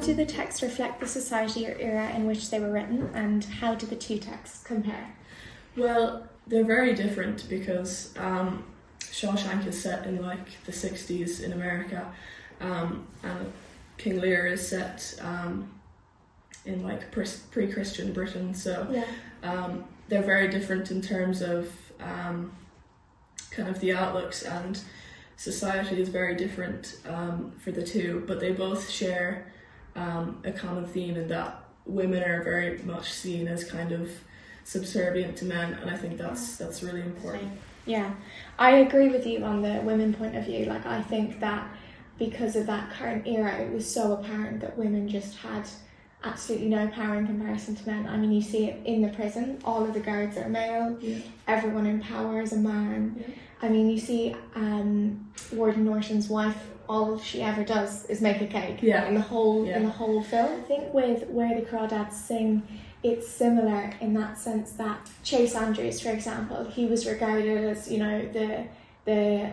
How do the texts reflect the society or era in which they were written, and how do the two texts compare? Well, they're very different because Shawshank is set in like the 60s in America, and King Lear is set in like pre-Christian Britain. So they're very different in terms of kind of the outlooks, and society is very different for the two, but they both share a common theme in that women are very much seen as kind of subservient to men, and I think that's really important. Yeah, I agree with you on the women point of view. Like, I think that because of that current era, it was so apparent that women just had absolutely no power in comparison to men. I mean, you see it in the prison, all of the guards are male, everyone in power is a man. I mean, you see Warden Norton's wife, all she ever does is make a cake in the whole film. I think with Where the Crawdads Sing, it's similar in that sense that Chase Andrews, for example, he was regarded as, you know, the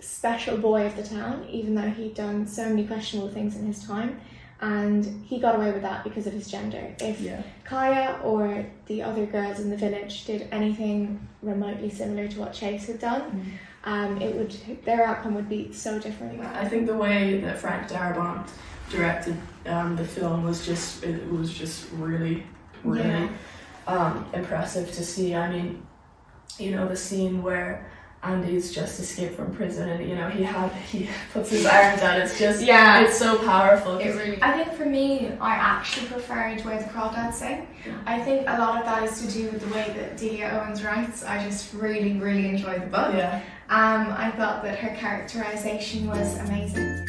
special boy of the town, even though he'd done so many questionable things in his time, and he got away with that because of his gender. If Kaya or the other girls in the village did anything remotely similar to what Chase had done, their outcome would be so different. I think the way that Frank Darabont directed the film was just really impressive to see. I mean, you know, the scene where Andy's just escaped from prison, and you know he puts his arms out. It's just it's so powerful. I think for me, I actually preferred Where the Crawdads Sing. I think a lot of that is to do with the way that Delia Owens writes. I just really enjoyed the book. I thought that her characterization was amazing.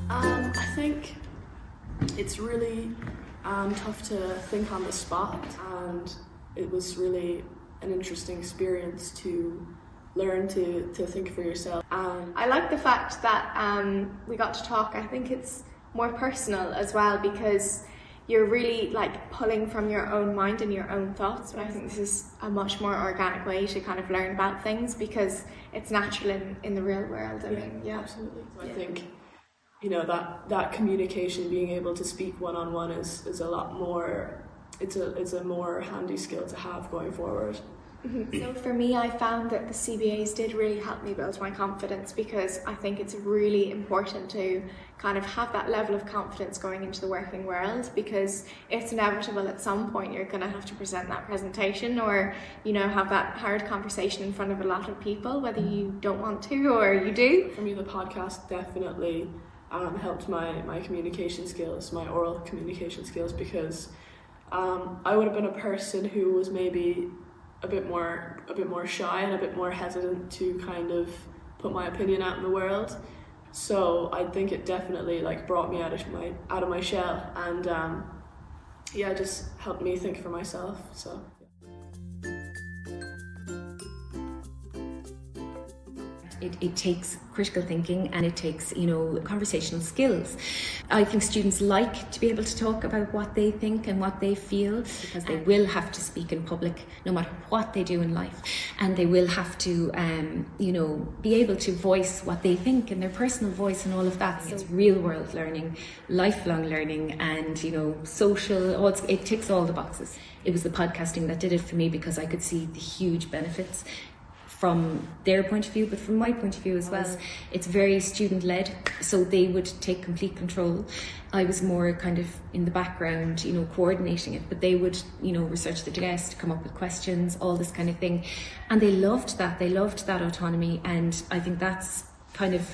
I think it's really tough to think on the spot, and it was really an interesting experience to learn to think for yourself. I like the fact that we got to talk. I think it's more personal as well, because you're really like pulling from your own mind and your own thoughts, and I think this is a much more organic way to kind of learn about things, because it's natural in the real world. I mean, absolutely. I think, you know, that communication, being able to speak one-on-one is a lot more, it's a more handy skill to have going forward. So for me, I found that the CBAs did really help me build my confidence, because I think it's really important to kind of have that level of confidence going into the working world, because it's inevitable at some point you're going to have to present that presentation, or, you know, have that hard conversation in front of a lot of people, whether you don't want to or you do. For me, the podcast definitely helped my communication skills, my oral communication skills, because I would have been a person who was maybe a bit more shy and a bit more hesitant to kind of put my opinion out in the world. So I think it definitely like brought me out of my shell, and just helped me think for myself. So It takes critical thinking, and it takes, you know, conversational skills. I think students like to be able to talk about what they think and what they feel, because they will have to speak in public no matter what they do in life, and they will have to you know, be able to voice what they think in their personal voice and all of that. So it's real world learning, lifelong learning, and, you know, social, it ticks all the boxes. It was the podcasting that did it for me, because I could see the huge benefits from their point of view, but from my point of view as well. It's very student-led, so they would take complete control. I was more kind of in the background, you know, coordinating it, but they would, you know, research the guest, come up with questions, all this kind of thing. And they loved that. They loved that autonomy, and I think that's kind of,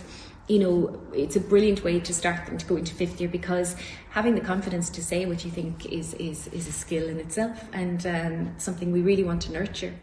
you know, it's a brilliant way to start them to go into fifth year, because having the confidence to say what you think is a skill in itself, and something we really want to nurture.